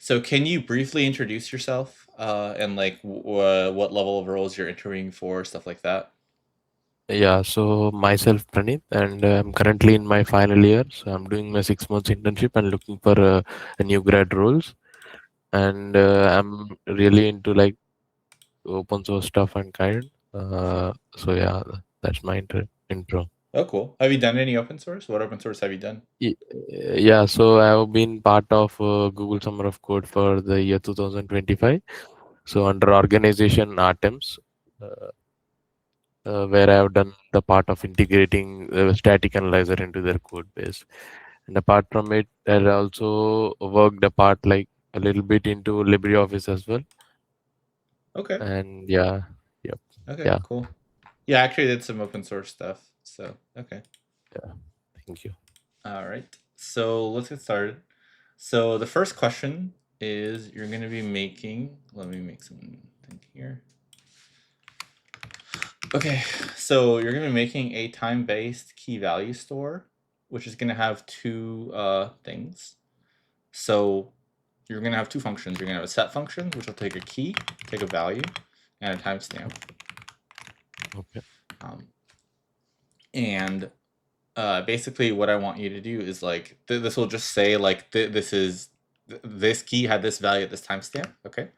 So can you briefly introduce yourself and like what level of roles you're interviewing for, stuff like that? Yeah, so myself Praneeth, and I'm currently in my final year. So I'm doing my 6 months internship and looking for a new grad roles. And I'm really into like open source stuff and kind. So yeah, that's my intro. Oh, cool. Have you done any open source? What open source have you done? Y- Yeah, so I've been part of Google Summer of Code for the year 2025. So under organization Artems, uh, where I have done the part of integrating the static analyzer into their code base. And apart from it, I also worked a part like a little bit into LibreOffice as well. Okay. And yeah, yep, Okay, yeah, cool. Yeah, I actually did some open source stuff. So, okay. yeah. Thank you. All right. So let's get started. So the first question is you're going to be making, let me make some thing here. Okay, so you're going to be making a time-based key value store, which is going to have two things. So you're going to have two functions. You're going to have a set function, which will take a key, take a value, and a timestamp. Okay. And basically what I want you to do is like, this will just say like, this key had this value at this timestamp, okay?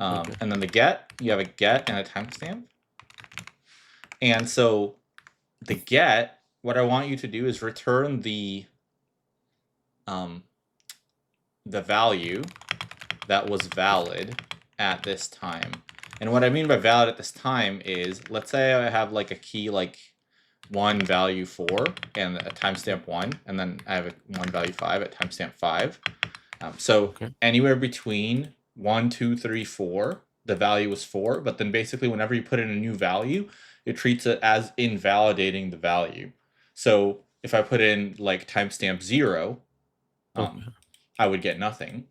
Okay. And then the get, you have a get and a timestamp. And so the get, what I want you to do is return the value that was valid at this time. And what I mean by valid at this time is, let's say I have like a key like 1 value 4 and a timestamp 1, and then I have a 1 value 5 at timestamp 5. So Okay. anywhere between 1, 2, 3, 4, the value is 4, but then basically whenever you put in a new value, it treats it as invalidating the value. So if I put in like timestamp 0, Okay. I would get nothing.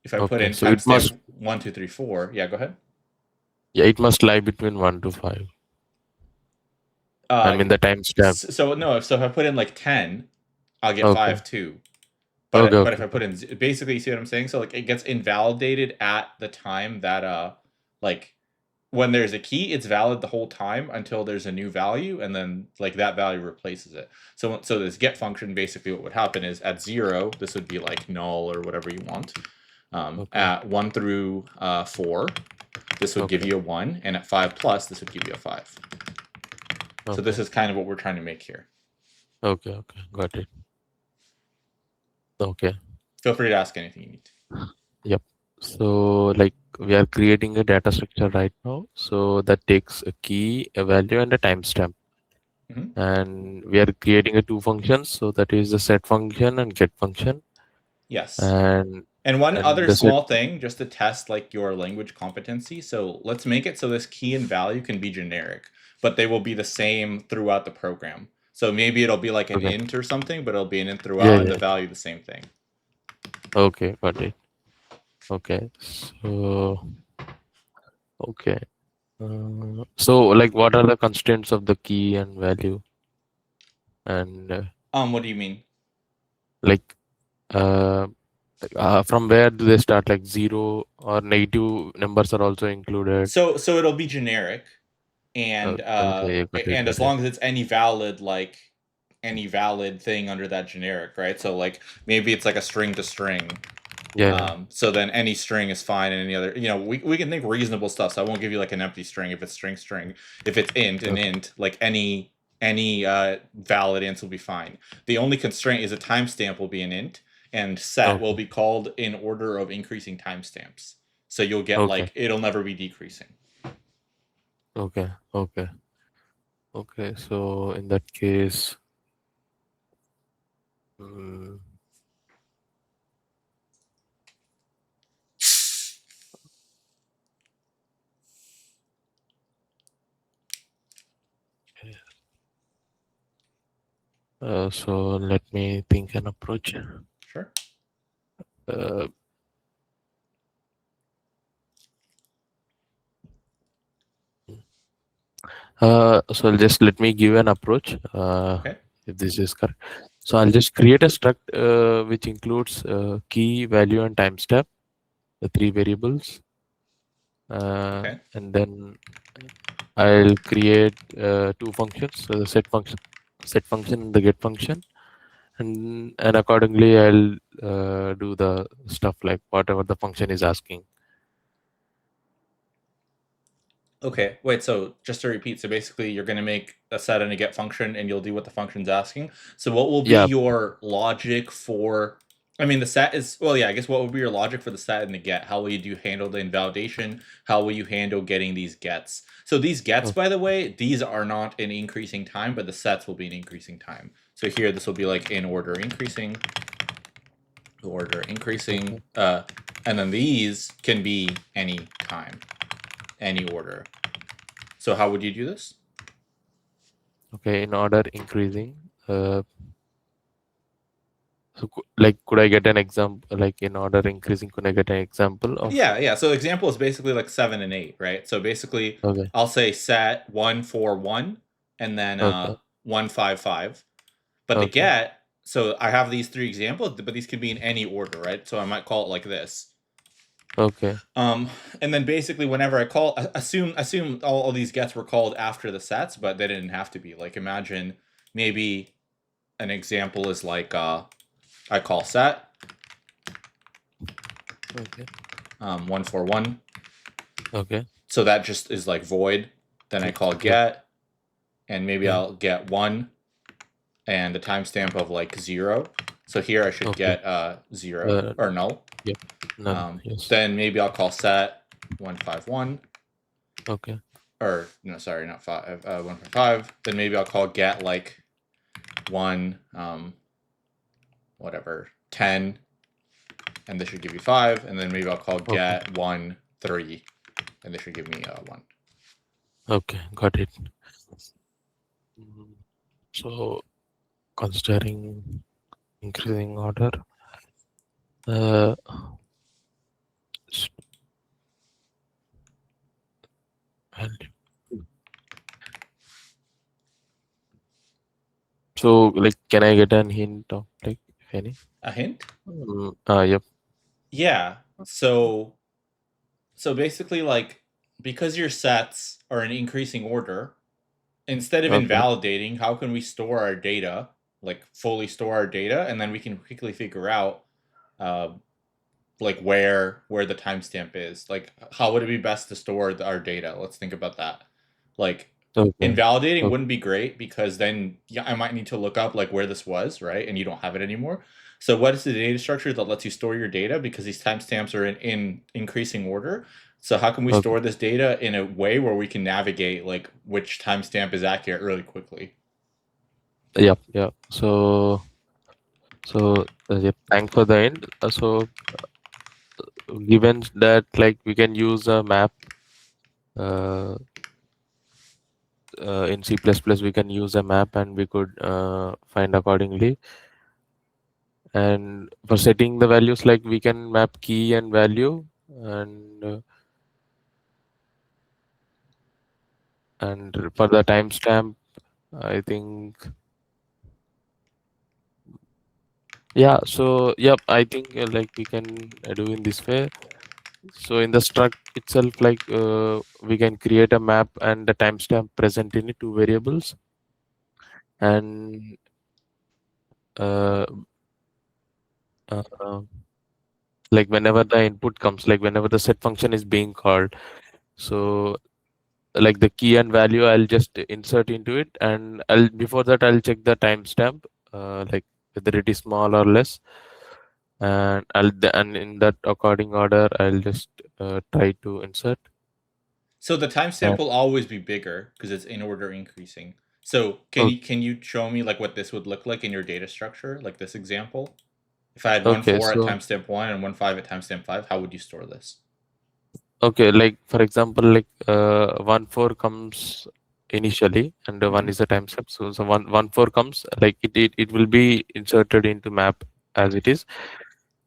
If I put Okay. in So it must, timestamp 1, 2, 3, 4, yeah, go ahead. yeah, it must lie between 1 to 5. I Uh, mean the timestamp. so no, so if I put in like 10, I'll get Okay. 5 too. Okay. But if Okay. I put in basically, you see what I'm saying? So like it gets invalidated at the time that like when there's a key, it's valid the whole time until there's a new value, and then like that value replaces it. So this get function, basically what would happen is at 0, this would be like null or whatever you want. Okay. At 1 through 4, this would give Okay. you a 1, and at 5 plus, this would give you a 5. So this Okay. is kind of what we're trying to make here. Okay. Okay. Got it. Okay. Feel free to ask anything you need to. Yep. So like we are creating a data structure right now. So that takes a key, a value, and a timestamp. Mhm. And we are creating a two functions. So that is the set function and get function. Yes. And And one and other the set. small thing, just to test like your language competency. So let's make it so this key and value can be generic, but they will be the same throughout the program. So maybe it'll be like an Okay. int or something, but it'll be an int Yeah. throughout, and the Yeah. value the same thing. Okay. Got it. Okay. So okay. So like what are the constraints of the key and value? And What do you mean? like uh, from where do they start? Like zero or negative numbers are also included. So it'll be generic, Okay, got it, and as got it. long as it's any valid thing under that generic, right? So like maybe it's like a string to string. Yeah, yeah. So then any string is fine, and any other, we can think reasonable stuff. So I won't give you like an empty string if it's string. If it's an Okay, int, like any valid int will be fine. The only constraint is a timestamp will be an int, and set will okay, be called in order of increasing timestamps. So you'll get okay, like it'll never be decreasing. okay, okay, okay. So in that case, mm, so let me think an approach. Sure. Uh, so just let me give an approach. Okay. If this is correct. So I'll just create a struct which includes key, value, and timestamp. the 3 variables. Okay. And then I'll create 2 functions, so the set function and the get function, and accordingly I'll do the stuff like whatever the function is asking. Okay, wait, so just to repeat, so basically you're going to make a set and a get function and you'll do what the function's asking. So what will be Yeah. your logic for, I mean, the set is, well, yeah, I guess what would be your logic for the set and the get? How will you handle the invalidation? How will you handle getting these gets? So these gets, Oh, by the way, these are not in increasing time, but the sets will be in increasing time. So here, this will be like in order increasing, okay. and then these can be any time, any order. So how would you do this? Okay, in order increasing. So like, could I get an example? Like in order increasing, could I get an example of? Yeah. So example is basically like 7 and 8, right? So basically, Okay. I'll say set 141 and then Okay. 155. But the Okay. get, so I have these 3 examples, but these can be in any order, right? So I might call it like this. Okay. And then basically whenever I call, assume all these gets were called after the sets, but they didn't have to be. Like imagine maybe an example is like I call set Okay. 141. Okay. So that just is like void. Then I call Yep. get, and maybe Yeah. I'll get 1 and the timestamp of like 0. So here I should Okay. get 0 or null. Yep. Null. Yes. Then maybe I'll call set 151. Okay. Or no, sorry, not 155. Then maybe I'll call get like 1 whatever 10, and this should give you 5. And then maybe I'll call Okay. get 1 3, and this should give me 1. Okay. Got it. So considering increasing order, uh, s- value. So like, can I get an hint of like, if any? A hint? Yep. Yeah. So basically, like, because your sets are in increasing order, instead of Okay. invalidating, how can we store our data, like fully store our data, and then we can quickly figure out, uh, like where the timestamp is. Like, how would it be best to store our data? Let's think about that. Like, Okay. invalidating Okay. wouldn't be great because then yeah, I might need to look up like where this was, right? And you don't have it anymore. So what is the data structure that lets you store your data? Because these timestamps are in increasing order. So how can we Okay. store this data in a way where we can navigate like which timestamp is accurate really quickly? Yep. Yeah. So yep. Thanks for the end. So given that like we can use a map uh, in C++, we can use a map and we could find accordingly. And for setting the values, like we can map key and value, and for the timestamp, I think, yeah. So yep, I think like we can do in this way. So in the struct itself, like we can create a map and the timestamp present in it, 2 variables, and uh, uh, like whenever the input comes, like whenever the set function is being called, so like the key and value, I'll just insert into it, and I'll before that I'll check the timestamp, like whether it is small or less, and and in that according order I'll just try to insert. So the And timestamp will always be bigger because it's in order increasing. So okay, can you show me like what this would look like in your data structure, like this example? If I had one okay, four at so timestamp 1 and 1 5 at timestamp 5, how would you store this? okay, like for example, like 1 4 comes initially, and one Hmm. is the timestamp. So 1 1 4 comes, like it will be inserted into map as it is.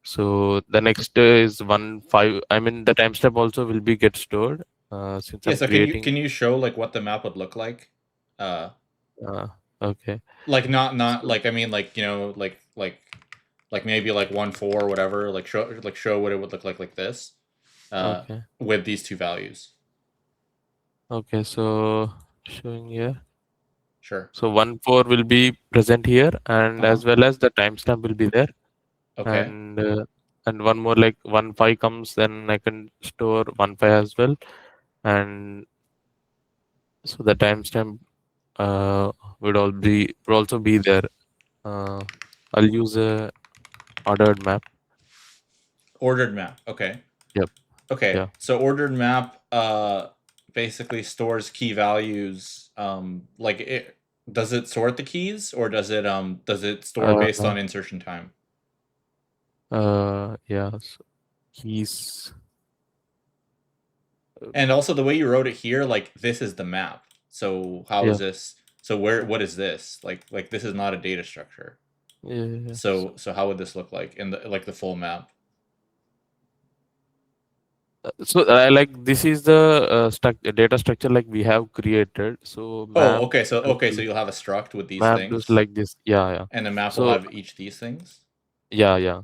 So the next is 1 5. I mean the timestamp also will be get stored since Yeah, I'm so creating. can you show like what the map would look like? Uh Uh, okay. like not So like I mean like, like maybe like 1 4 or whatever, like show what it would look like this. Okay. with these two values. Okay. So showing here. Sure. So 1 4 will be present here, and Uh-huh. as well as the timestamp will be there, Okay. and one more like 1 5 comes, then I can store 1 5 as well, and so the timestamp uh, would also be there. Uh, I'll use a ordered map. Ordered map. Okay. Yep. Okay. Yeah. So ordered map basically stores key values. Like it does it sort the keys, or does it store based Uh, on insertion time? yeah. So keys. And also the way you wrote it here, like this is the map. So how is Yeah. this? So what is this? Like this is not a data structure. Yeah. Yeah. So how would this look like in the full map? So I like this is the data structure like we have created. So Oh, map okay. So will okay, so be you'll have a struct with these map is things, like this. Yeah. Yeah. and the map will So have each these things. yeah. Yeah.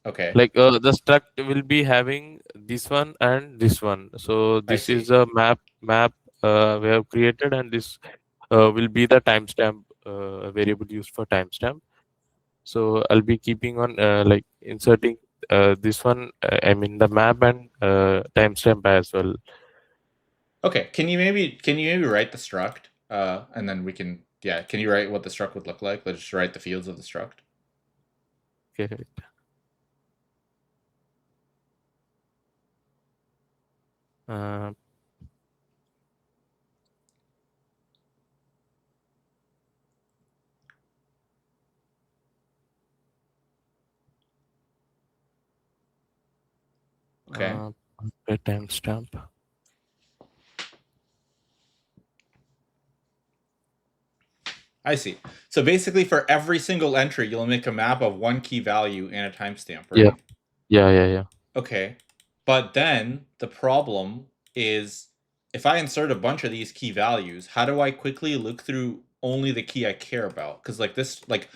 Okay, Like the struct will be having this one and this one. So I this is see. a map we have created, and this will be the timestamp variable used for timestamp. So I'll be keeping on like inserting this one. I mean the map and timestamp as well. Okay, can you maybe write the struct? And then we can yeah. Can you write what the struct would look like? Let's just write the fields of the struct. Okay. Uh, Okay, okay, timestamp. I see. So basically, for every single entry, you'll make a map of one key value and a timestamp, Yeah. right? Yeah. Yeah. Yeah. Okay. But then the problem is if I insert a bunch of these key values, how do I quickly look through only the key I care about? Because like this, like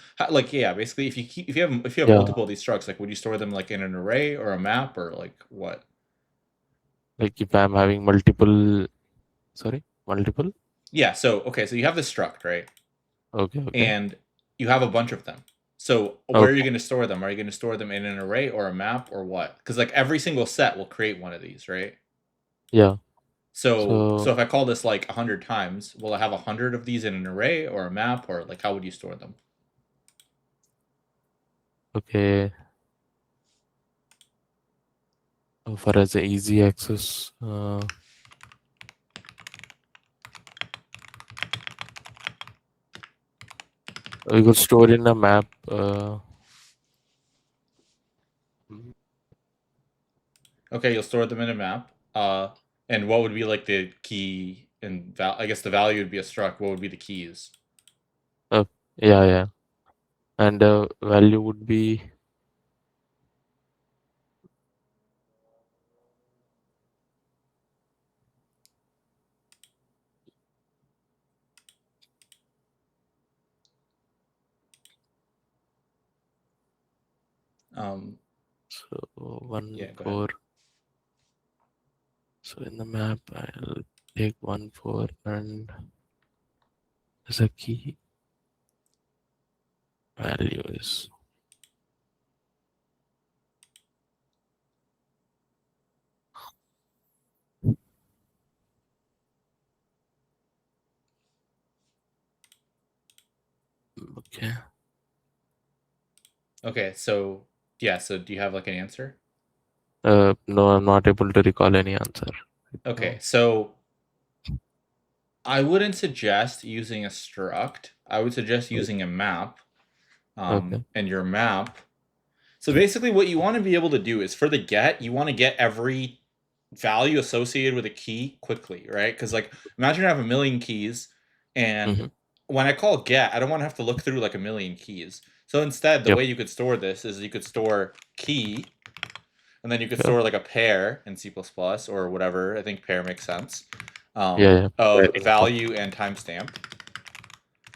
yeah, basically, if you have Yeah. multiple of these structs, like would you store them like in an array or a map or like what? Like if I'm having multiple, sorry, multiple. Yeah. So okay, so you have this struct, right? Okay. Okay. And you have a bunch of them. So where are you Okay. going to store them? Are you going to store them in an array or a map or what? Because like every single set will create one of these, right? Yeah. So So if I call this like 100 times, will I have 100 of these in an array or a map, or like how would you store them? okay. For as a easy access, we could store in a map. Okay, you'll store them in a map. And what would be like the key and I guess the value would be a struct. What would be the keys? uh, yeah. Yeah. And value would be Um, so one yeah, go ahead. four. So in the map, I'll take 1 4 and as a key value is okay. Okay, so yeah, so do you have like an answer? No, I'm not able to recall any answer. Okay, No. so I wouldn't suggest using a struct. I would suggest using a map. Okay. And your map. So basically, what you want to be able to do is for the get, you want to get every value associated with a key quickly, right? Because like imagine I have a million keys, and Mm-hmm. when I call get, I don't want to have to look through like a million keys. So instead, the Yep. way you could store this is you could store key, and then you could Yeah. store like a pair in C++ or whatever. I think pair makes sense. Yeah. Yeah. Of Pairing stuff. value and timestamp.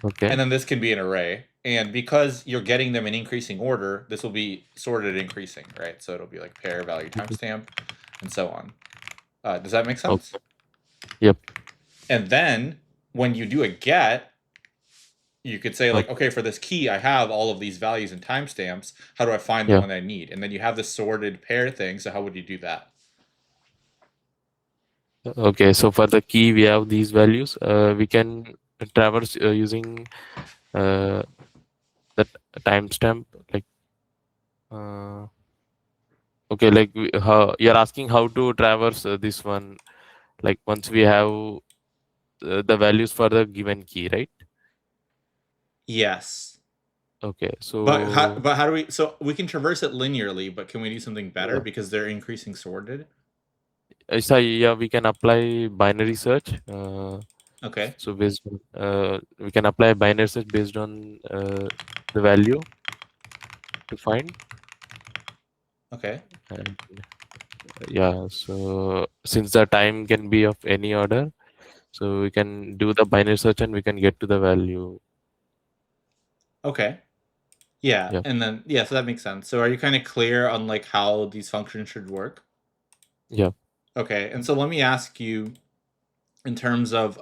Okay. And then this can be an array. And because you're getting them in increasing order, this will be sorted increasing, right? So it'll be like pair value timestamp. and so on. Does that make sense? Okay. Yep. And then when you do a get, you could say like, Okay. okay, for this key, I have all of these values and timestamps. How do I find the Yeah. one I need? And then you have this sorted pair thing. So how would you do that? Okay. So for the key, we have these values. We can traverse using uh, that timestamp. Like, uh, okay, like how you're asking how to traverse this one. Like once we have the values for the given key, right? Yes. Okay. But So how do we? So we can traverse it linearly, but can we do something better yeah. because they're increasing sorted? So yeah, we can apply binary search. Okay. So based on, we can apply binary search based on the value to find. Okay. And yeah, so since the time can be of any order, so we can do the binary search and we can get to the value. Okay. Yeah. Yeah, And then yeah, so that makes sense. So are you kind of clear on like how these functions should work? yeah. Okay. And so let me ask you in terms of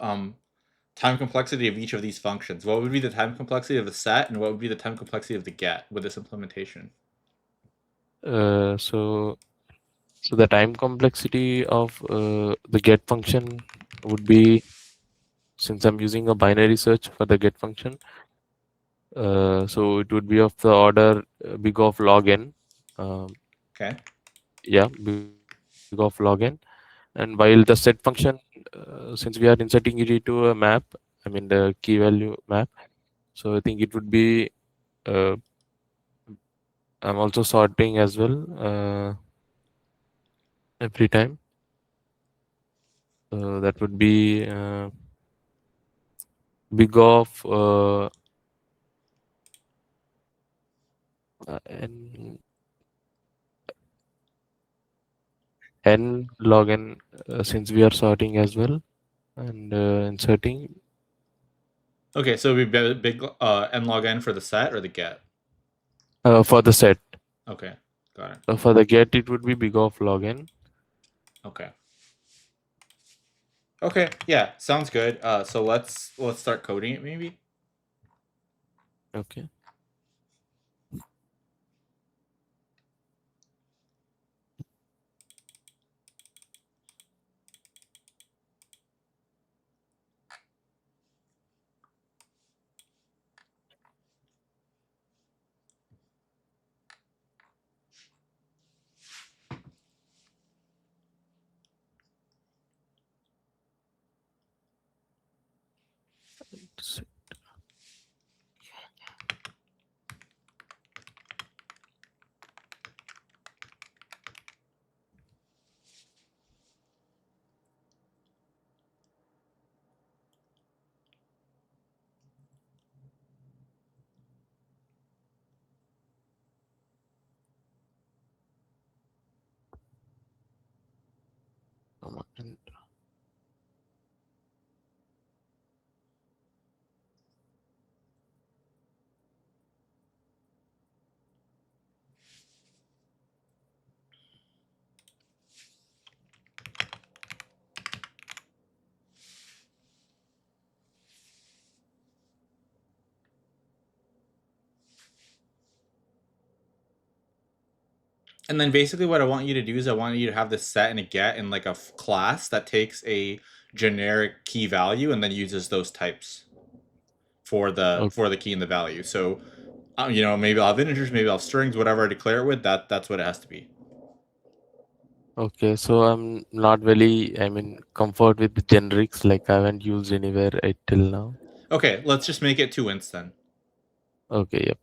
time complexity of each of these functions. What would be the time complexity of the set, and what would be the time complexity of the get with this implementation? So the time complexity of the get function would be, since I'm using a binary search for the get function, so it would be of the order big of log n. Um, Okay. yeah, big of log n. And while the set function, since we are inserting it into a map, I mean the key value map, so I think it would be, uh, I'm also sorting as well every time. That would be big of n, n log n, since we are sorting as well and inserting Okay, so it'd be big n log n for the set or the get. for the set. Okay, got it. For the get, it would be big of log n. Okay. Okay, yeah, sounds good. So let's start coding it maybe. Okay. S- and And then basically what I want you to do is I want you to have this set and a get in like a class that takes a generic key value and then uses those types for the key and the value. So maybe I'll have integers, maybe I'll have strings, whatever I declare it with. That's what it has to be. okay, so I'm not really, I mean, comfort with the generics, like I haven't used anywhere till now. Okay, let's just make it 2 ints then. Okay, yep.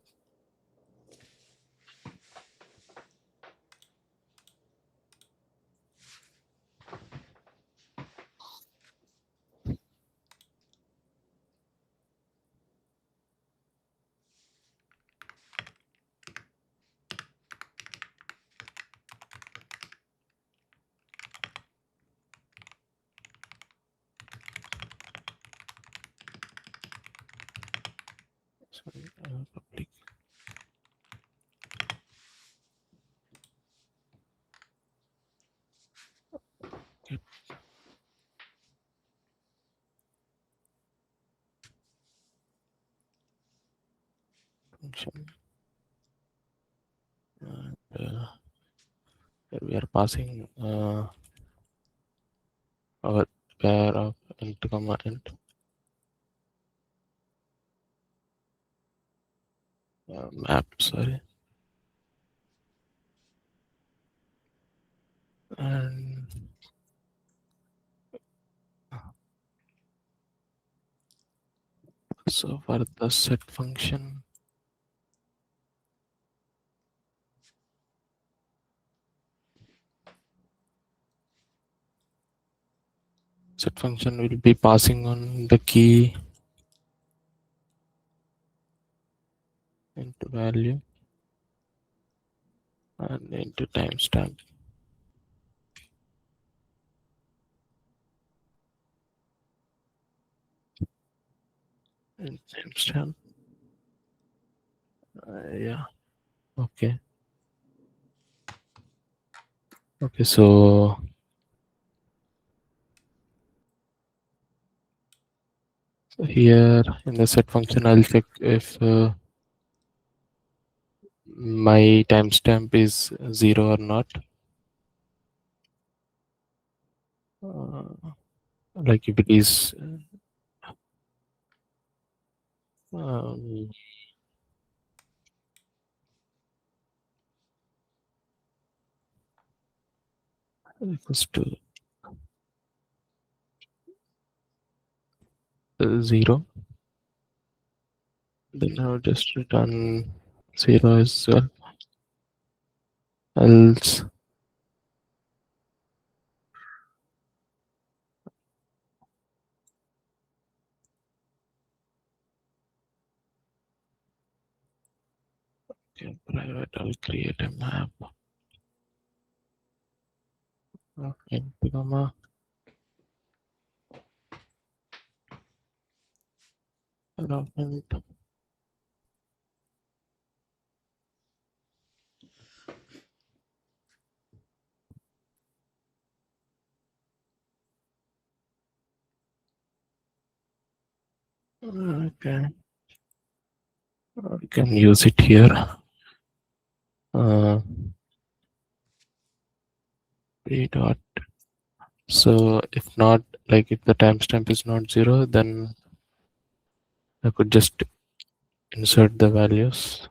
Sorry, public. function. And, we are passing our pair of int comma int map. Sorry, and so for the set function, will be passing on the key into value and into timestamp. And timestamp. Yeah. Okay. Okay. So here in the set function, I'll check if my timestamp is 0 or not. Like if it is equals to 0, then I'll just return 0 as well. Else okay, private, I'll create a map of int comma of int. Okay, we can use it here. P dot. So if not, like if the timestamp is not 0, then I could just insert the values.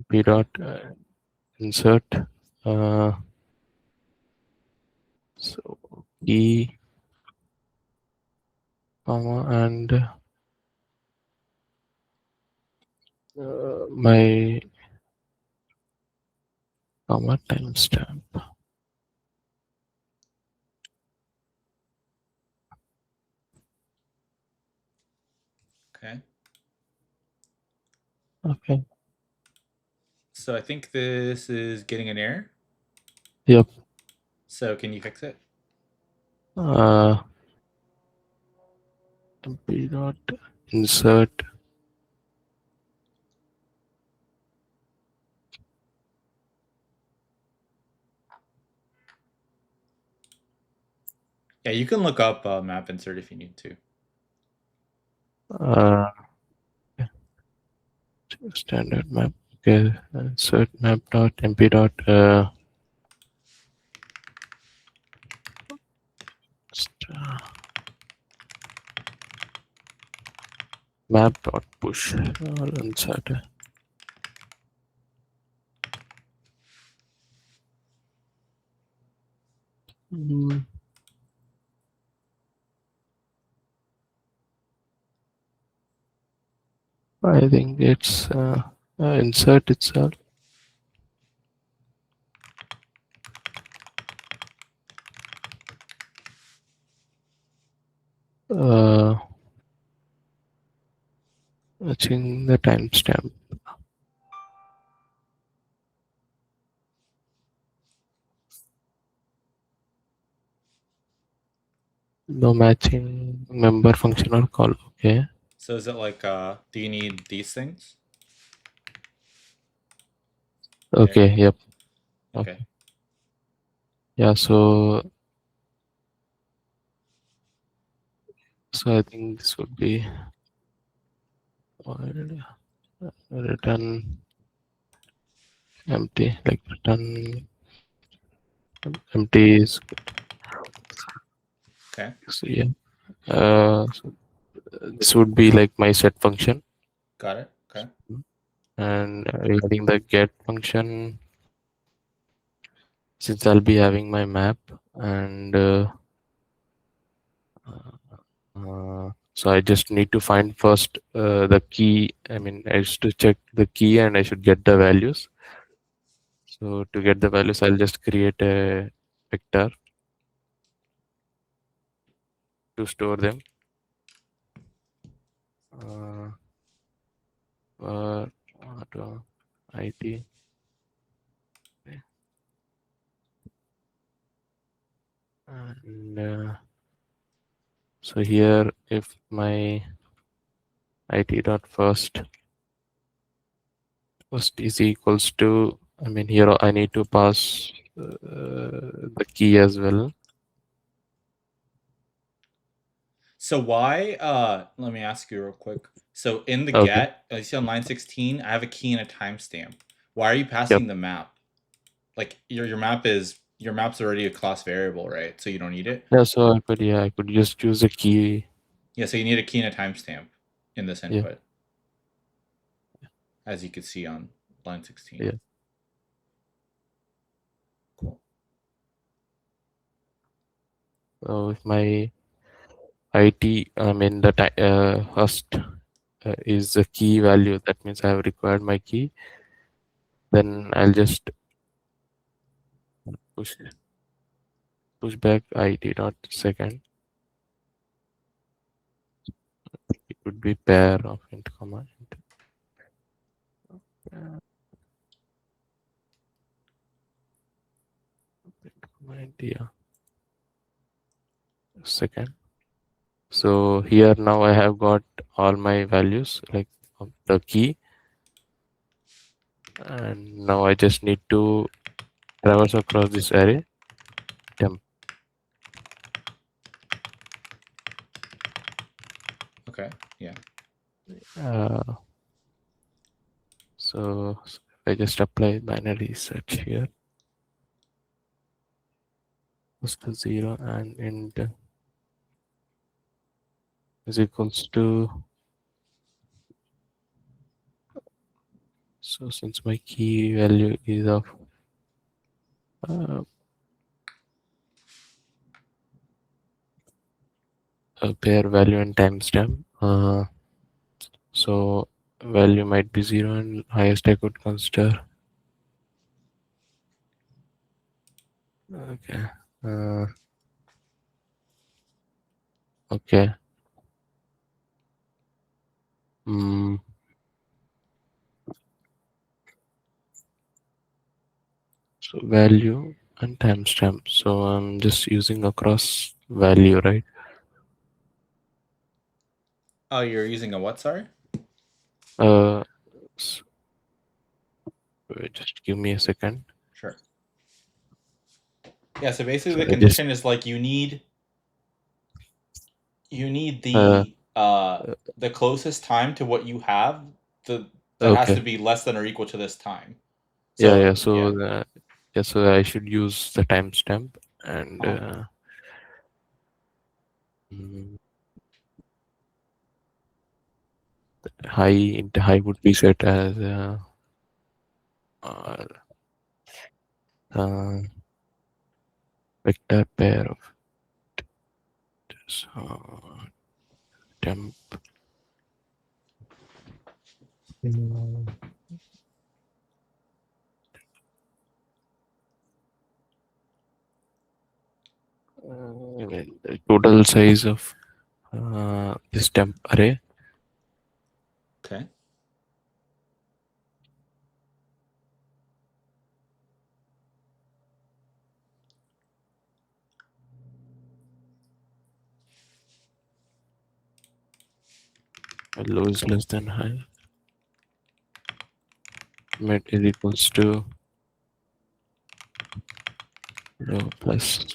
P dot insert. So key comma and my comma timestamp. Okay. Okay. So I think this is getting an error. Yep. So can you fix it? P dot insert Yeah, you can look up map insert if you need to. standard map. Okay, insert map dot mp dot map dot push. I'll insert. I think it's insert itself. Matching the timestamp. No matching member function or call. Okay. So is it like, do you need these things? Okay. There. Yep. Okay. Yeah. So I think this would be. return empty, like return empty is Okay. so yeah. So this would be like my set function, Got it. Okay. and regarding the get function, since I'll be having my map and so I just need to find first the key. I mean, I used to check the key and I should get the values. So to get the values, I'll just create a vector to store them. Uh, auto IT. And so here, if my IT dot first is equals to, I mean, here I need to pass the key as well. So why? Let me ask you real quick. So in the Okay. get, you see on line 16, I have a key and a timestamp. Why are you Yep. passing the map? Like your map's already a class variable, right? So you don't need it. Yeah. So I could just use a key. Yeah. So you need a key and a timestamp in this Yeah. input, as you can see on line 16. Yeah. Cool. So if my IT, I mean the first is the key value. That means I have required my key. Then I'll just push back IT dot second. It would be pair of int comma int. Yeah. Second. So here now I have got all my values like of the key, and now I just need to traverse across this array temp. Okay. Yeah. Uh, so I just apply binary search here. Equals to 0 and int is equals to, so since my key value is of a pair value and timestamp, so value might be 0 and highest I could consider. Okay. Okay. Mm, so value and timestamp. So I'm just using across value, right? Oh, you're using a what? Sorry. Uh, s- Wait, just give me a second. Sure. Yeah. So basically, So the I just condition is like you need uh, the closest time to what you have. That has to okay. be less than or equal to this time. Yeah, yeah. So So yeah. yeah, so I should use the timestamp and Uh-huh. mm, high would be set as uh, uh, vector pair of this, temp. Mm, the total size of this temp array. Okay. Low is less than high. Mid is equals to low plus.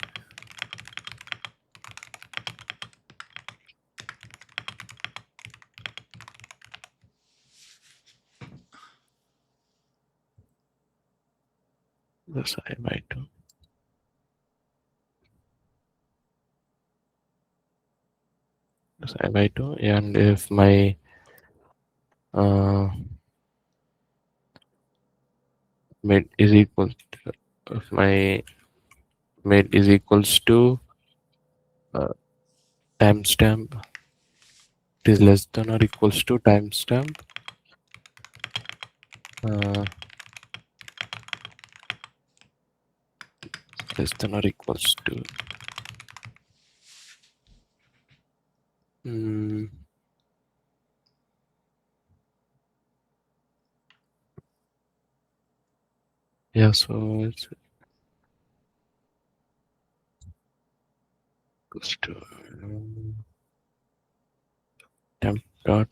plus I by 2. Plus I by 2. And if my mid is equal to, if my mid is equals to timestamp, it is less than or equals to timestamp less than or equals to yeah, so it's equals to temp dot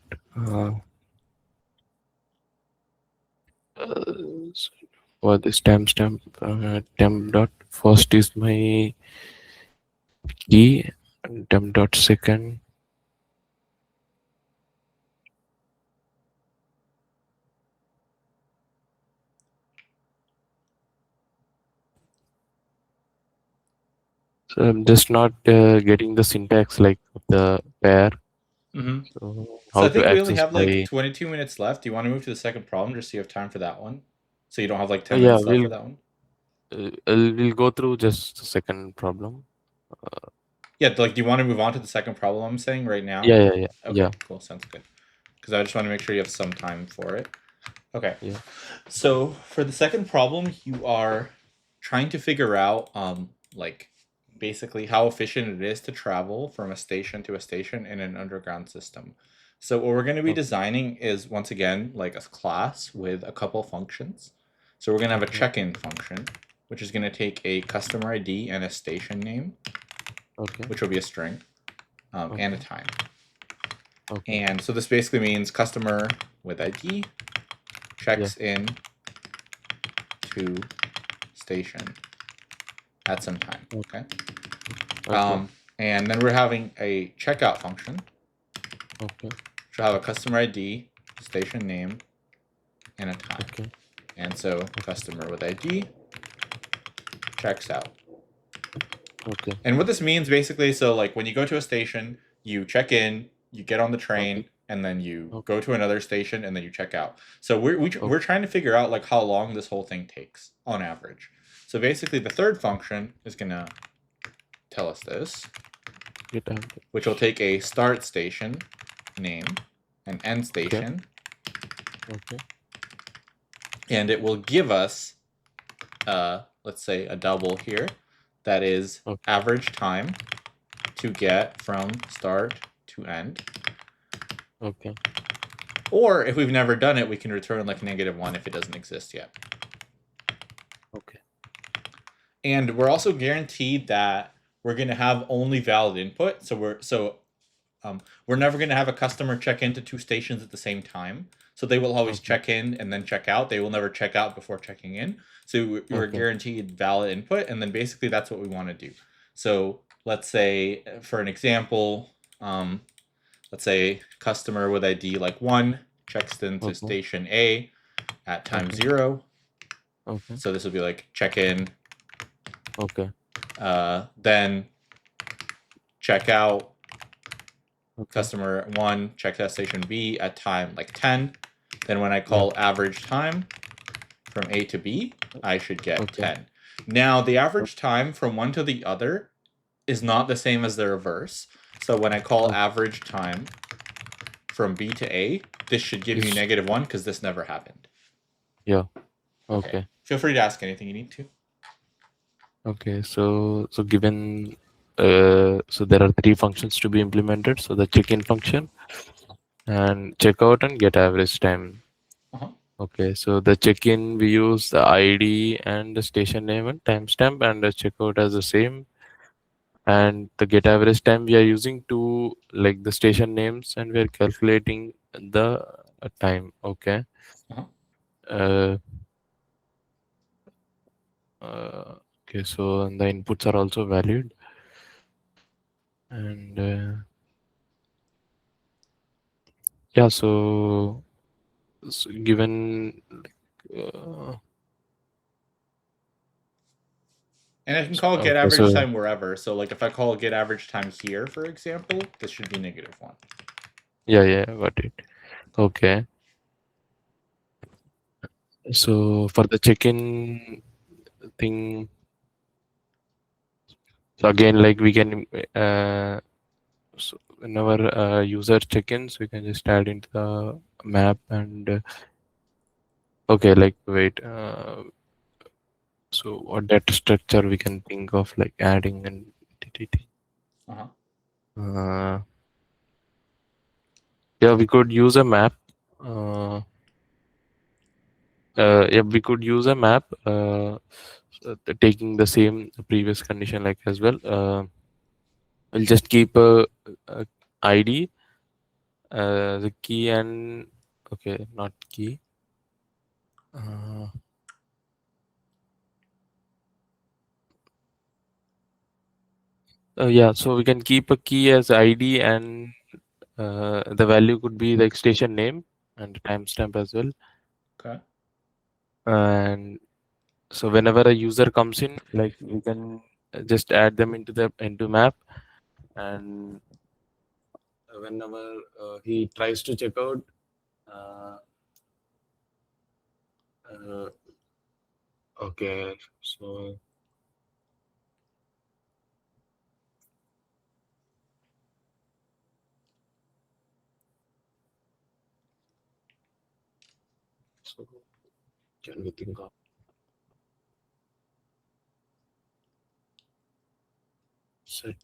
so for this timestamp temp dot first is my key and temp dot second so I'm just not getting the syntax like the pair. Mm-hmm. So So how I to think we only access have like my 22 minutes left. Do you want to move to the second problem just so you have time for that one? So you don't have like 10 yeah, minutes left for that one? we'll go through just the second problem. Yeah, like do you want to move on to the second problem I'm saying right now? Yeah. Okay, cool. Sounds good. Because I just want to make sure you have some time for it. Okay. Yeah. So for the second problem, you are trying to figure out like basically how efficient it is to travel from a station to a station in an underground system. So what we're going to be Okay. designing is once again like a class with a couple functions. So we're going to have a Okay. check-in function, which is going to take a customer ID and a station name, Okay. which will be a string, and a Okay. time. Okay. And so this basically means customer with ID Yeah. checks in to station at some time. Okay. Okay. And then we're having a checkout function, Okay. which will have a customer ID, station name, and a time. Okay. And so customer with ID checks out. Okay. And what this means basically, so like when you go to a station, you check in, you get on the train, Okay. and then you Okay. go to another station, and then you check out. So we're Okay. trying to figure out like how long this whole thing takes on average. So basically, the third function is gonna tell us this, Get out. which will take a start station name, an end Okay. station, Okay. and it will give us, let's say, a double here that is Okay. average time to get from start to end. Okay. Or if we've never done it, we can return like -1 if it doesn't exist yet. Okay. And we're also guaranteed that we're going to have only valid input. So we're never going to have a customer check into two stations at the same time. So they will always Okay. check in and then check out. They will never check out before checking in. So we're Okay. guaranteed valid input, and then basically that's what we want to do. So let's say, for an example, let's say customer with ID like 1 checks into Okay. station A at time Okay. 0. Okay. So this will be like check in, Okay. then check out. Okay. Customer 1 checks out station B at time like 10. Then when I Yeah. call average time from A to B, I should get Okay. 10. Now, the average time from one to the other is not the same as the reverse. So when I call Okay. average time from B to A, this should give you Is -1 because this never happened. yeah. Okay. Okay. Feel free to ask anything you need to. Okay. So given so there are three functions to be implemented. So the check-in function and checkout and get average time. Uh-huh. Okay, so the check-in we use the ID and the station name and timestamp, and the checkout as the same. And the get average time we are using to like the station names, and we are calculating the time. Okay. Uh-huh. Uh, okay, so and the inputs are also valid, and yeah, so given. Uh, And I can call get Okay, average so time wherever. So like if I call get average time here, for example, this should be -1. yeah, got it. Okay. So for the check-in thing, so again, like we can so whenever user check-ins, we can just add into the map and okay, like wait. So what data structure we can think of like adding and entity? Uh-huh. Yeah, we could use a map. Yeah, we could use a map taking the same previous condition like as well. We'll just keep a ID, the key and okay, not key. Uh, yeah, so we can keep a key as ID and the value could be like station name and timestamp as well. Okay. And so whenever a user comes in, like we can just add them into map, and whenever he tries to check out, uh, uh, okay, so can we think of set?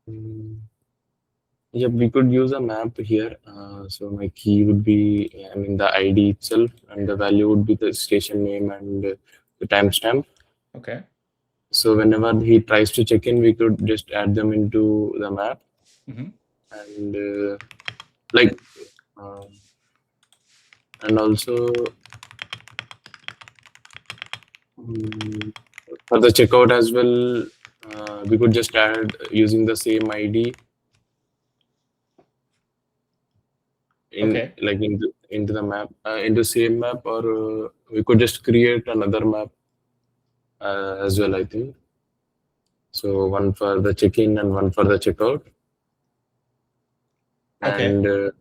Mm, yeah, we could use a map here. So my key would be, I mean, the ID itself, and the value would be the station name and the timestamp. Okay. So whenever he tries to check in, we could just add them into the map, Mm-hmm. and like, um, and also mm, for the checkout as well, we could just add using the same ID in Okay. like into the map into same map, or we could just create another map as well, I think. So one for the check-in and one for the checkout. Okay. And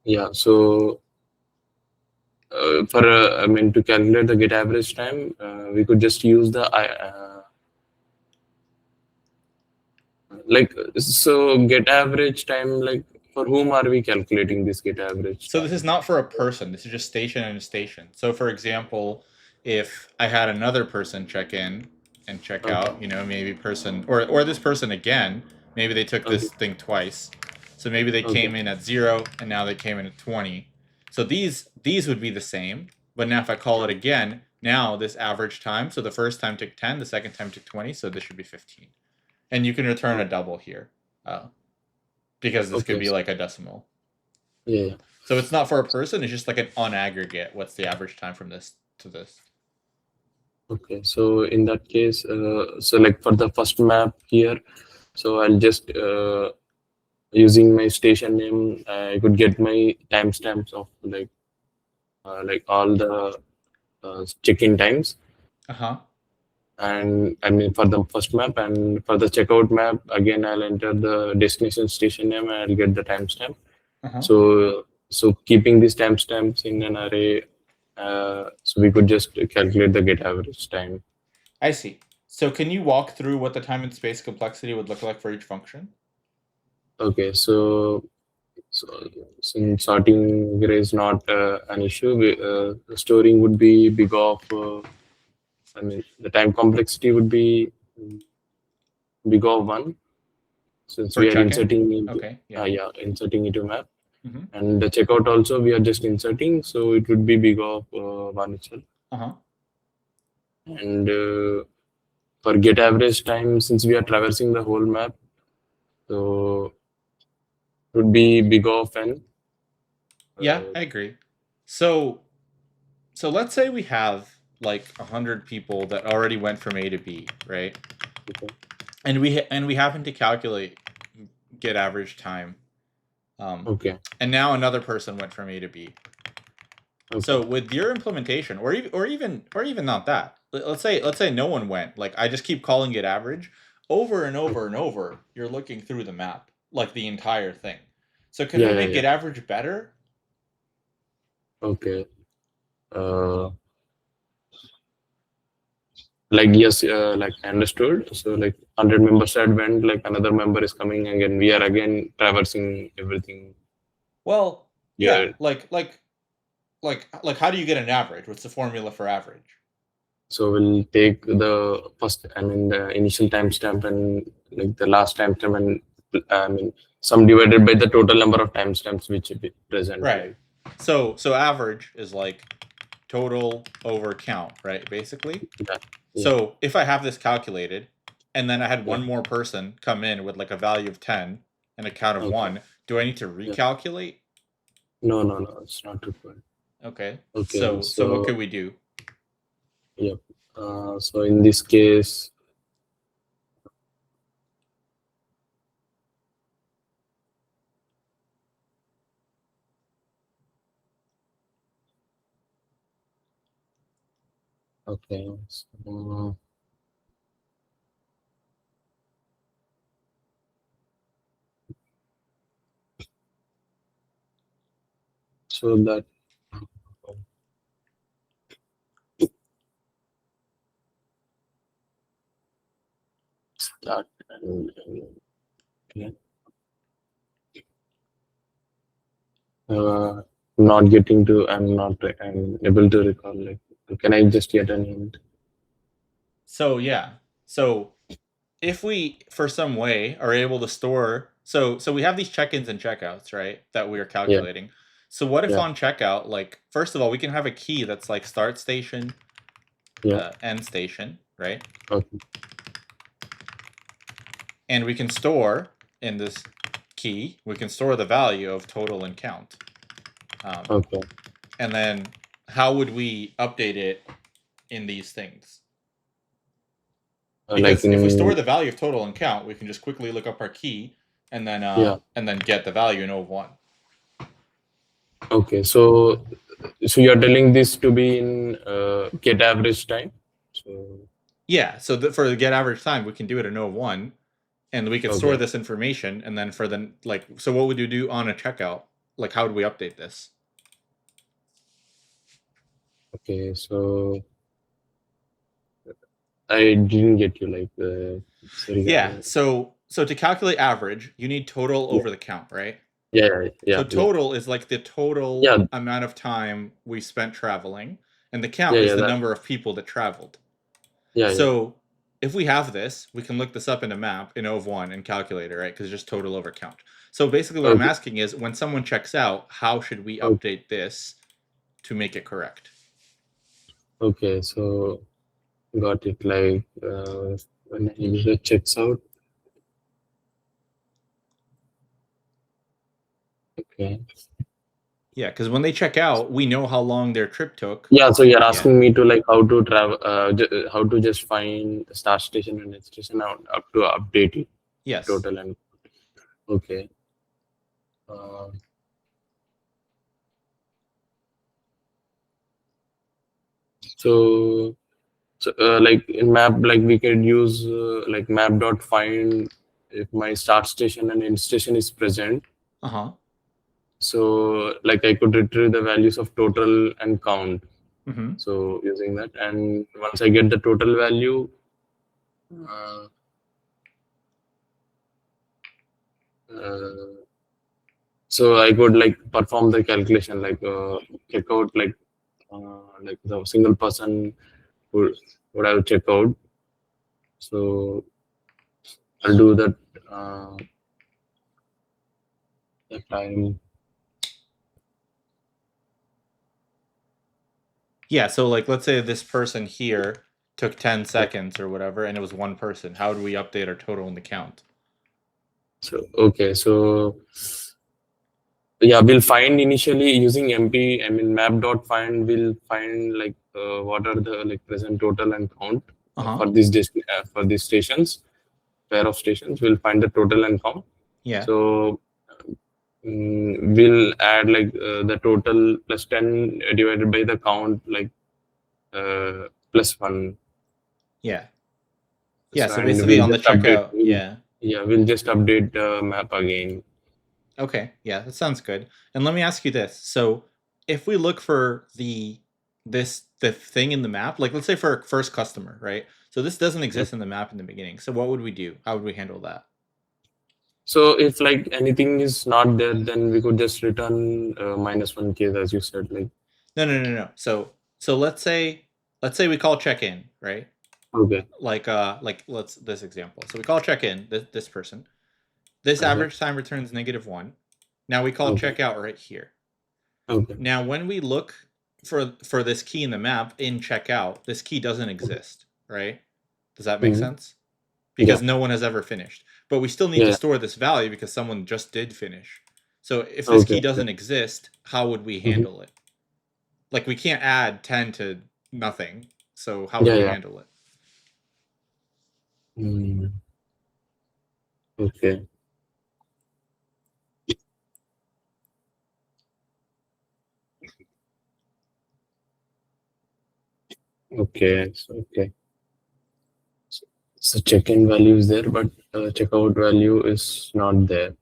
yeah, so for I mean to calculate the get average time, we could just use the like so get average time, like for whom are we calculating this get average So this time? is not for a person. This is just station and station. So for example, if I had another person check in and check Okay, out, maybe person or this person again, maybe they took okay, this thing twice. So maybe they okay, came in at 0 and now they came in at 20. So these would be the same, but now if I call it again, now this average time, so the first time took 10, the second time took 20, so this should be 15. And you can return a double here. Because this could okay, be like a decimal. yeah. So it's not for a person, it's just like an on aggregate. What's the average time from this to this? Okay, so in that case, so like for the first map here, so I'll just using my station name, I could get my timestamps of like all the check-in times, Uh-huh. and I mean for the first map, and for the checkout map, again I'll enter the destination station name and I'll get the timestamp. Uh-huh. So keeping these timestamps in an array, so we could just calculate the get average time. I see. So can you walk through what the time and space complexity would look like for each function? Okay, so since sorting gray is not an issue, storing would be big of, I mean, the time complexity would be big of 1, since For we are check-in? inserting into, Okay, yeah. yeah, inserting into map. Mm-hmm. And the checkout also, we are just inserting, so it would be big of 1 itself. Uh-huh. And for get average time, since we are traversing the whole map, so would be big of n. Yeah, I agree. So let's say we have like 100 people that already went from A to B, right? Okay. And we happen to calculate get average time. Okay. And now another person went from A to B. Okay. So with your implementation, or even not that, let's say no one went. Like I just keep calling it average over and over and over. You're looking through the map, like the entire thing. So can we make it average better? Okay. Like yes, like I understood. So like 100 members had went, like another member is coming again. We are again traversing everything. Well, Yeah. yeah, like how do you get an average? What's the formula for average? So we'll take the first, I mean, the initial timestamp and like the last timestamp, and I mean, some divided by the total number of timestamps which it present. Right. Like. So average is like total over count, right? Basically. Yeah. So if I have this calculated, and then I had one Yeah. more person come in with like a value of 10 and a count of Okay. 1, do I need to recalculate? No, it's not required. Okay. Okay. So what could we do? Yep. So in this case, okay. So that start and okay. Not getting to. I'm able to recall. Like, can I just get an hint? So yeah. So if we for some way are able to store, so we have these check-ins and checkouts, right, that we are calculating. So what if on checkout, like first of all, we can have a key that's like start station, end station, right? Okay. And we can store in this key, we can store the value of total and count. Okay. And then how would we update it in these things? Because if we store the value of total and count, we can just quickly look up our key and then get the value in O1. Okay, so you're telling this to be in get average time. So yeah, so for the get average time, we can do it in O1, and we can store this information. And then for the so what would you do on a checkout? Like, how would we update this? Okay, so I didn't get you. Like, sorry. Yeah, so to calculate average, you need total over the count, right? Yeah. So total is like the total amount of time we spent traveling, and the count is the number of people that traveled. So if we have this, we can look this up in a map in O1 and calculate it, right? Because it's just total over count. So basically what I'm asking is, when someone checks out, how should we update this to make it correct? Okay, so got it. Like when a user checks out. Okay. Yeah, because when they check out, we know how long their trip took. Yeah, so you're asking me to like how to travel, how to just find start station and end station up to update it. Yes. Total and okay. So like in map, like we can use like map.find if my start station and end station is present. So like I could retrieve the values of total and count. So using that, and once I get the total value, so I could like perform the calculation, like check out like the single person would have check out. So I'll do that. The time. Yeah, so like let's say this person here took 10 seconds or whatever, and it was one person. How do we update our total in the count? So okay, so Yeah, we'll find initially using MP, I mean map.find, we'll find like what are the like present total and count Uh-huh. for these stations, pair of stations. We'll find the total and count. Yeah. So we'll add like the total plus 10 divided by the count, like plus 1. Yeah. Yeah, So, so and basically we'll on the just update. checkout, yeah. Yeah, we'll just update the map again. Okay, yeah, that sounds good. And let me ask you this. So if we look for the thing in the map, like let's say for our first customer, right? So this doesn't exist in the map in the beginning. So what would we do? How would we handle that? So if like anything is not there, then we could just return -1 case, as you said. Like No. So let's say we call check in, right? okay, Like let's this example. So we call check in this person. This okay, average time returns -1. Now we call okay, checkout right here. okay, Now when we look for this key in the map in checkout, this key doesn't exist, right? Does that make sense? yeah, Because no one has ever finished. But we still need to yeah, store this value because someone just did finish. So if this okay, key doesn't exist, how would we mhm. handle it? Like we can't add 10 to nothing. So how would Yeah, we yeah. handle it? Mm, okay, okay, okay. So check-in value is there, but checkout value is not there.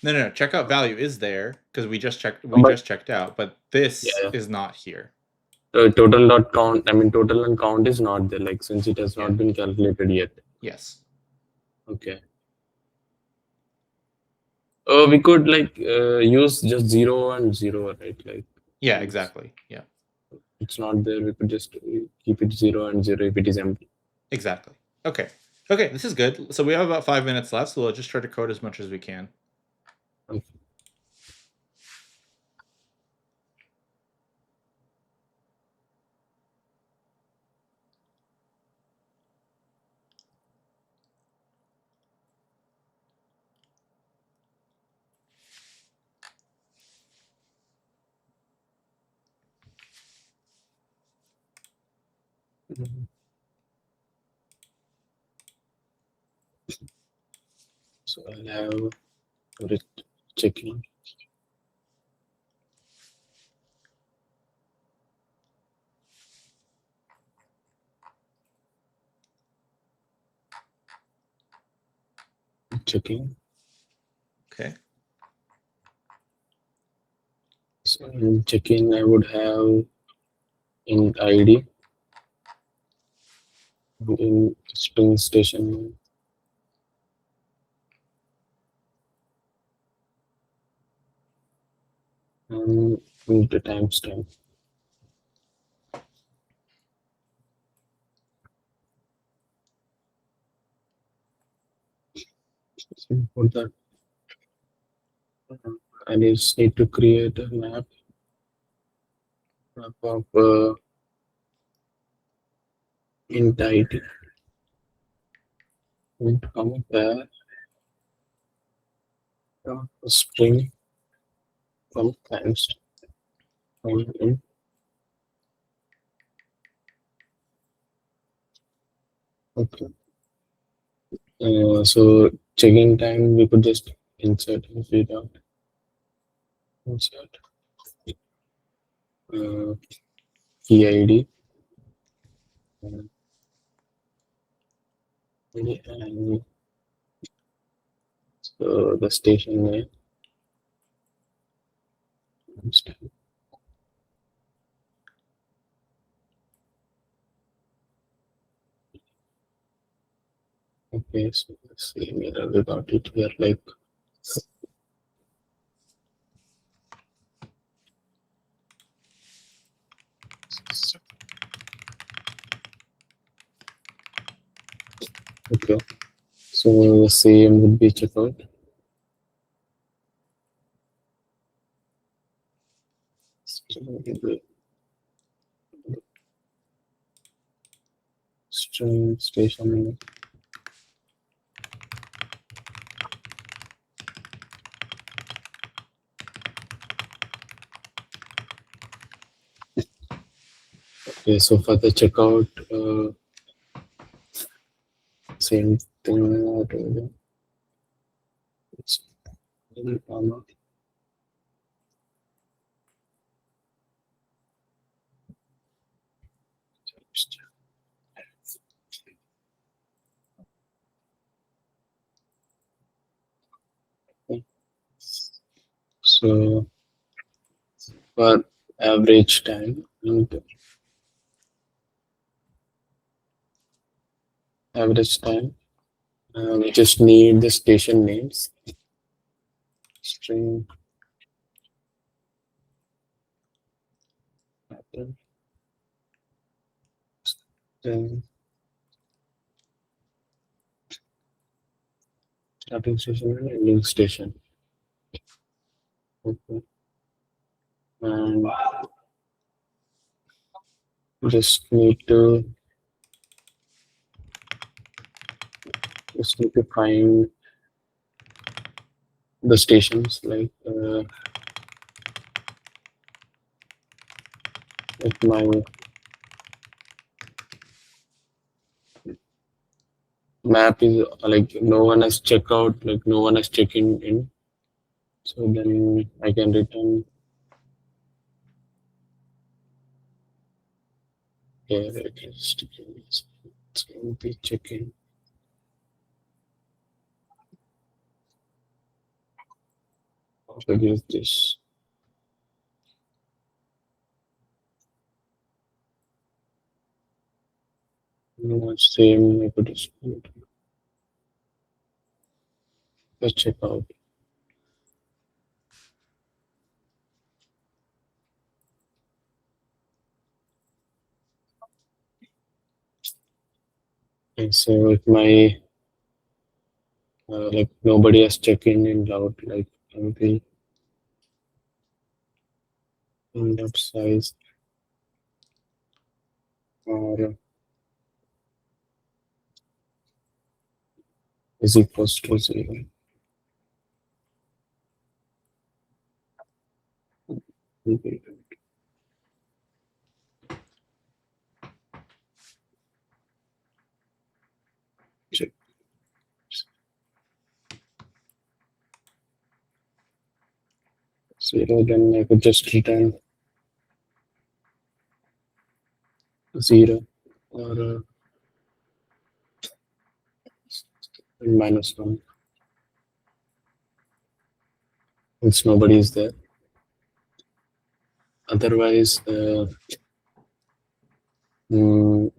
No. Checkout value is there because we But just checked out, but yeah, this yeah. is not here. Total dot count. I mean, total and count is not there. Like since it has Yeah. not been calculated yet. Yes. Okay. We could like use just 0 and 0, right? Like Yeah, since exactly. Yeah. it's not there, we could just keep it 0 and 0 if it is empty. Exactly. Okay. Okay, this is good. So we have about 5 minutes left, so we'll just try to code as much as we can. Okay. Mhm. So I'll have checking. Checking. Okay. So in checking, I would have in ID in string station and in the timestamp. So for that, I just need to create a map of int ID and compare string from timestamp. Okay. So checking time, we could just insert and feed out. Insert key ID and so the station name. Okay, so let's see, we got it here like okay. So the same would be checkout. String station name. Okay, so for the checkout, same thing. It's so for average time, we just need the station names. String pattern. Then starting station and ending station. Okay. And just need to find the stations like if my map is like no one has checked out, like no one has checked in, so then I can return. Yeah, it's going to be checking. So use this. Same, I could just let's check out. And so if my like nobody has checked in loud, like MP index size or is equals to 0. Check 0, then I could just return 0 or -1 since nobody is there. Otherwise,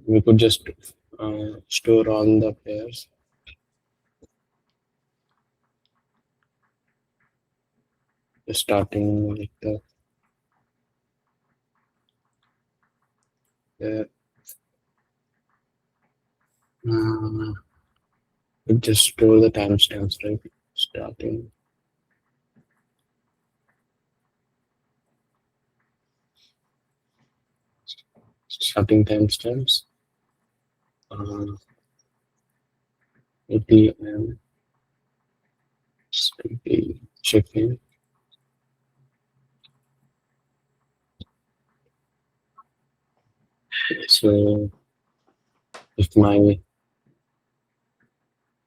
we could just store all the pairs. Starting with the pair. We just store the timestamps, right? Starting timestamps. 80 and 20 check-in. So if my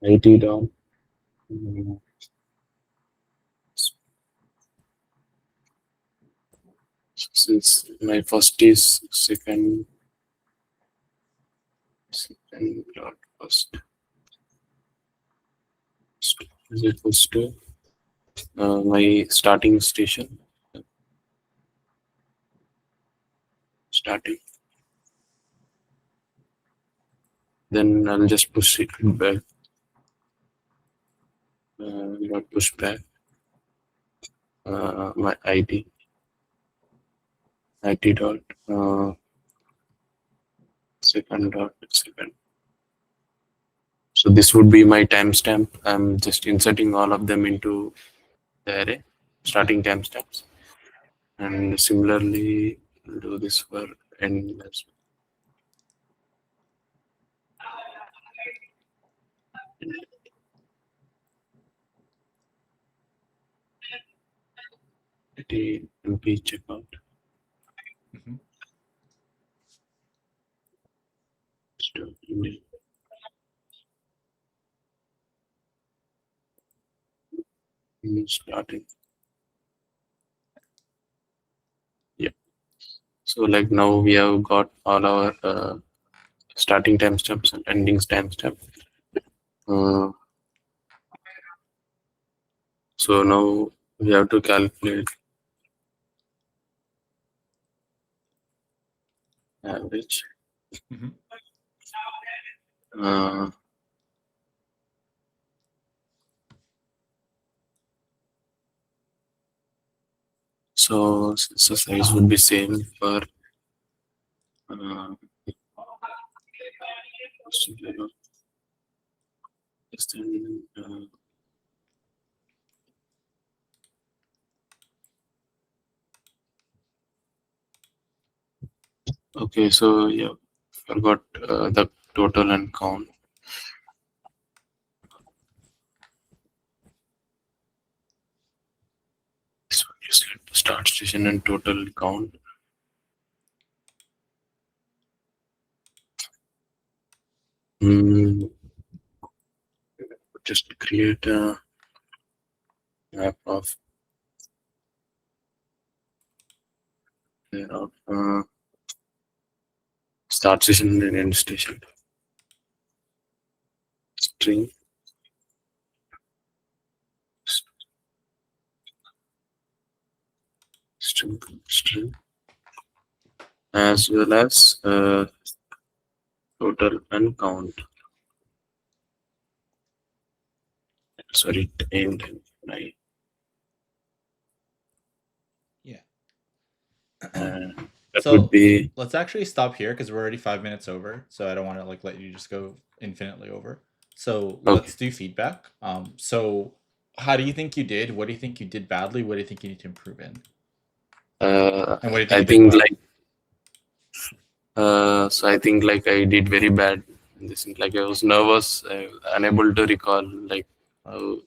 IT down, since my first is second dot first is equals to my starting station. Starting. Then I'll just push it back. Not push back. My ID dot second dot second. So this would be my timestamp. I'm just inserting all of them into the array, starting timestamps, and similarly do this for end as well. MP checkout. Starting. Yeah. So like now we have got all our starting timestamps and ending timestamp. So now we have to calculate average. Mm-hmm. So size would be same for okay, so yeah, forgot the total and count. So just start station and total count. Just create a map of start station and end station. String. String. As well as total and count. Sorry, end. Right. Yeah. That So would be let's actually stop here because we're already 5 minutes over. So I don't want to like let you just go infinitely over. So okay. let's do feedback. So how do you think you did? What do you think you did badly? What do you think you need to improve in? And what do you think I you did think well? so I think like I did very bad in this. Like I was nervous, unable to recall like the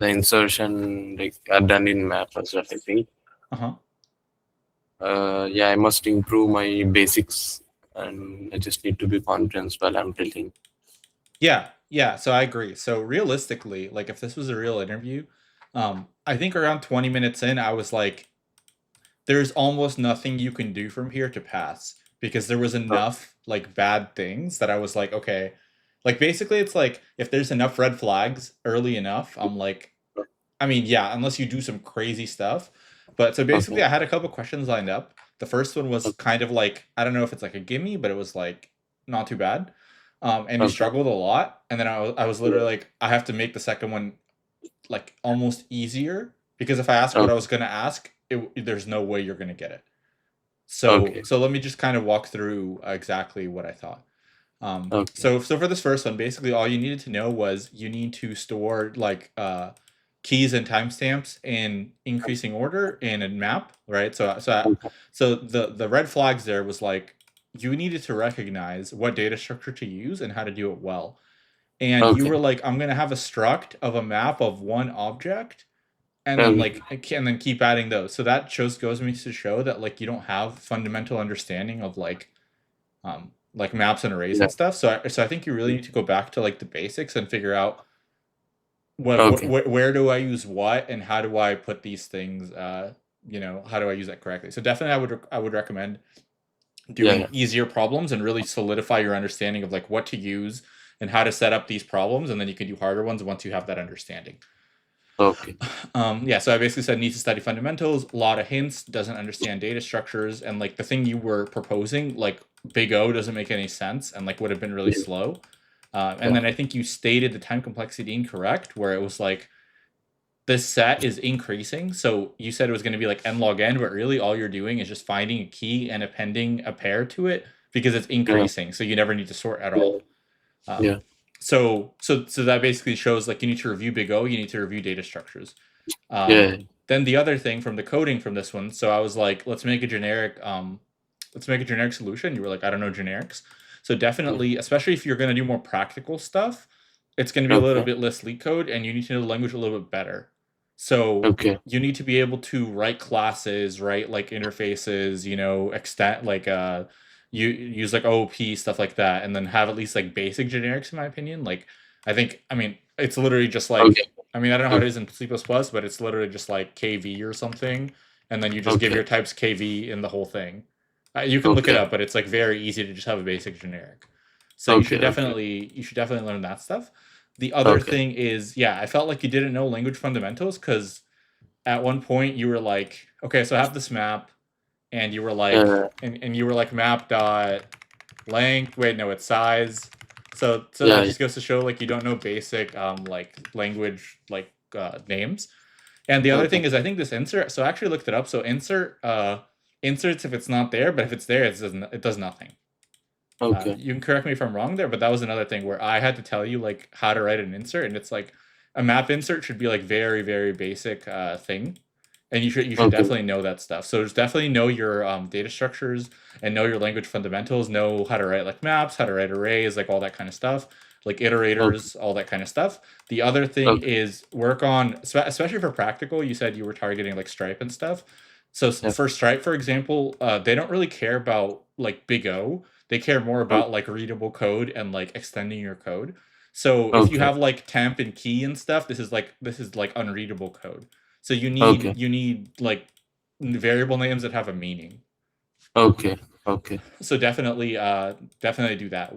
insertion like are done in map as well. I think. Uh-huh. Yeah, I must improve my basics, and I just need to be confident while I'm telling. Yeah, so I agree. So realistically, like if this was a real interview, I think around 20 minutes in, I was like, there's almost nothing you can do from here to pass because there was Oh, enough like bad things that I was like, okay, like basically it's like if there's enough red flags early enough, I'm like, I mean, yeah, unless you do some crazy stuff. But so basically okay. I had a couple questions lined up. The first one was Okay. kind of like, I don't know if it's like a gimme, but it was like not too bad. And we Okay. struggled a lot. And then I was literally like, I have to make the second one like almost easier because if I ask what I Okay. was going to ask, there's no way you're going to get it. So Okay. so let me just kind of walk through exactly what I thought. Okay. So for this first one, basically all you needed to know was you need to store like keys and timestamps in increasing order in a map, right? Okay. So the red flags there was like you needed to recognize what data structure to use and how to do it well. And you Okay. were like, I'm gonna have a struct of a map of one object and then Okay. like and then keep adding those. So that shows goes me to show that like you don't have fundamental understanding of like maps and arrays Yeah. and stuff. So I think you really need to go back to like the basics and figure out Okay. where do I use what and how do I put these things how do I use that correctly. So definitely I would recommend Yeah. doing Yeah. easier problems and really solidify your understanding of like what to use and how to set up these problems, and then you can do harder ones once you have that understanding. Okay. Yeah, so I basically said needs to study fundamentals, a lot of hints, doesn't understand data structures, and like the thing you were proposing, like big O doesn't make any sense and like would have been really Yeah. slow. And Yeah. then I think you stated the time complexity incorrect, where it was like this set is increasing. So you said it was going to be like n log n, but really all you're doing is just finding a key and appending a pair to it because it's Yeah. increasing. So you never need to sort at all. Um, Yeah. so that basically shows like you need to review big O, you need to review data structures. Yeah. Then the other thing from the coding from this one, so I was like, let's make a generic solution. You were like, I don't know generics. So Yeah. definitely, especially if you're going to do more practical stuff, it's going to be a little Okay. bit less LeetCode, and you need to know the language a little bit better. So Okay. you need to be able to write classes, write like interfaces, extend like you use like OOP stuff like that, and then have at least like basic generics in my opinion. Like I mean it's literally just Okay. like I mean I don't know how it Okay. is in C++, but it's literally just like KV or something, and then you just give Okay. your types KV in the whole thing. You can look it Okay. up, but it's like very easy to just have a basic generic. So Okay. Okay. you should definitely learn that stuff. The other Okay. thing is, yeah, I felt like you didn't know language fundamentals because at one point you were like, okay, so I have this map, and you were like, Uh, and you were like map dot length. Wait, no, it's size. So that yeah. just goes to show like you don't know basic like language like names. And the other Okay. thing is I think this insert. So I actually looked it up. So inserts if it's not there, but if it's there, it does nothing. Okay. You can correct me if I'm wrong there, but that was another thing where I had to tell you like how to write an insert, and it's like a map insert should be like very basic thing, and you should Okay. definitely know that stuff. So just definitely know your data structures and know your language fundamentals. Know how to write like maps, how to write arrays, like all that kind of stuff, like Okay. iterators, all that kind of stuff. The other thing Okay. is work on, especially for practical. You said you were targeting like Stripe and stuff. So Yeah. for Stripe, for example, they don't really care about like big O. They care more about Okay. like readable code and like extending your code. So if you Okay. have like temp and key and stuff, this is like unreadable code. So Okay. you need like variable names that have a meaning. Okay. Okay. So definitely do that.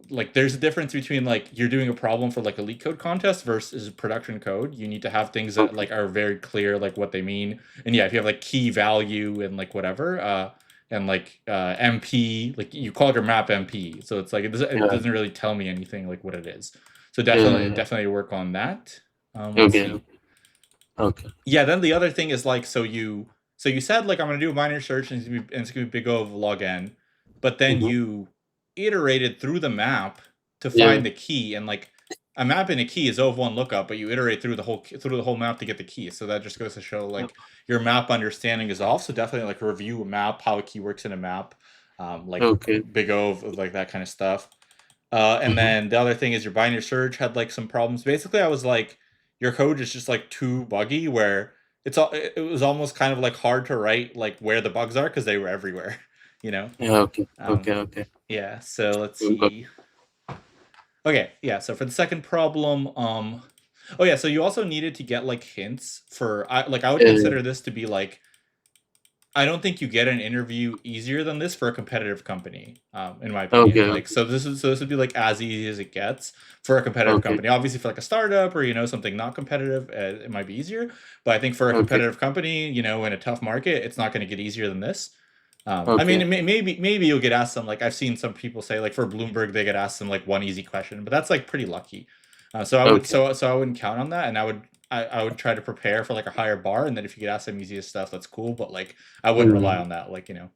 Like there's a difference between like you're doing a problem for like a LeetCode contest versus production code. You need to have things that Okay. like are very clear like what they mean. And yeah, if you have like key value and like whatever and like MP, like you call your map MP. So it's like it Yeah. doesn't really tell me anything like what it is. So Yeah. definitely work on that. Let's Okay. see. Okay. Yeah, then the other thing is like so you said like I'm gonna do a binary search and it's gonna be big O of log n, but then Mm-hmm. you iterated through the map to Yeah. find the key, and like a map and a key is O of one lookup, but you iterate through the whole map to get the key. So that just goes to show like your map understanding is off. So definitely like review a map, how a key works in a map, like Okay. big O of like that kind of stuff. And Mm-hmm. then the other thing is your binary search had like some problems. Basically, I was like, your code is just like too buggy where it was almost kind of like hard to write like where the bugs are because they were everywhere, you know? Yeah. Okay. Um, Okay. Okay. yeah, so let's Got. see. Okay, yeah, so for the second problem, oh yeah, so you also needed to get like hints for I would Yeah. consider this to be like I don't think you get an interview easier than this for a competitive company, in my opinion. Okay. Like, Okay. so this would be like as easy as it gets for a competitive Okay. company. Obviously, for like a startup or something not competitive, it might be easier. But I think for a Okay. competitive company, in a tough market, it's not going to get easier than this. I mean, Okay. maybe you'll get asked some like I've seen some people say like for Bloomberg they get asked some like one easy question, but that's like pretty lucky. Okay. So I wouldn't count on that, and I would try to prepare for like a higher bar, and then if you get asked some easiest stuff, that's cool. But like I wouldn't rely Mm. on that, Yes.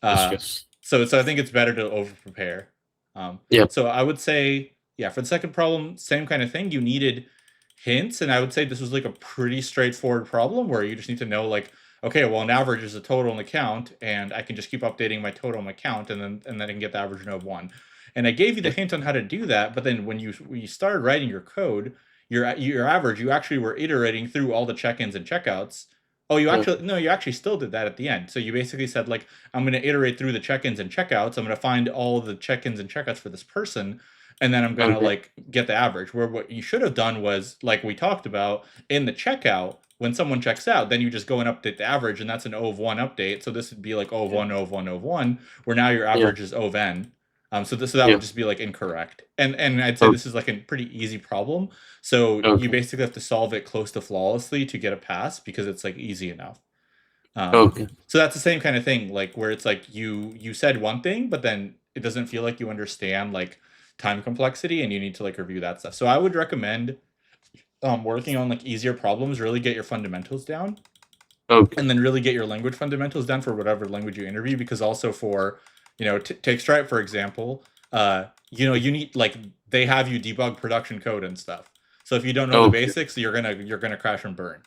Uh, Yes. so I think it's better to over prepare. Yep. So I would say yeah for the second problem, same kind of thing. You needed hints, and I would say this was like a pretty straightforward problem where you just need to know like okay, well an average is a total and the count, and I can just keep updating my total and my count, and then I can get the average of one. And I gave you the Yep. hint on how to do that, but then when you started writing your code, your average, you actually were iterating through all the check-ins and checkouts. Oh, you Yeah. actually no, you actually still did that at the end. So you basically said like I'm going to iterate through the check-ins and checkouts. I'm going to find all the check-ins and checkouts for this person, and then I'm going to Okay. like get the average. Where what you should have done was like we talked about in the checkout, when someone checks out, then you just go and update the average, and that's an O of one update. So this would be like O of Yeah. one, O of one, O of one, where now your Yeah. average is O of n. So that would Yeah. just be like incorrect. And I'd say Okay. this is like a pretty easy problem. So you Okay. basically have to solve it close to flawlessly to get a pass because it's like easy enough. Okay. So that's the same kind of thing, like where it's like you said one thing, but then it doesn't feel like you understand like time complexity, and you need to like review that stuff. So I would recommend working on like easier problems, really get your fundamentals down, Okay. and then really get your language fundamentals down for whatever language you interview. Because also for take Stripe for example, you need like they have you debug production code and stuff. So if you don't know the Okay. basics, you're gonna crash and burn.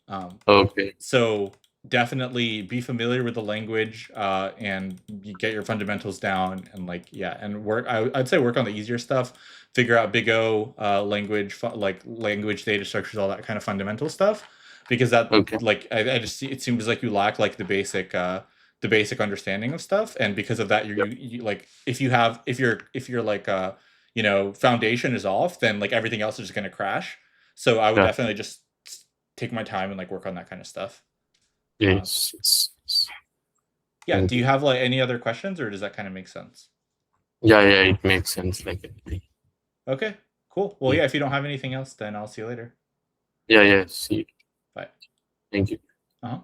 Um, Okay. so definitely be familiar with the language, and you get your fundamentals down, and like yeah, and work. I'd say work on the easier stuff. Figure out Big O language, like language data structures, all that kind of fundamental stuff, because that Okay. like I just see it seems like you lack like the basic understanding of stuff, and because of that, you like if you're like foundation is off, then like everything else is just gonna crash. So I would Yeah. definitely just take my time and like work on that kind of stuff. Yes. Yeah. Thank Do you you. have like any other questions, or does that kind of make sense? Yeah, it makes sense. Like, Okay. Cool. Well, yeah, yeah. If you don't have anything else, then I'll see you later. yeah. See. Bye. Thank you. Uh huh.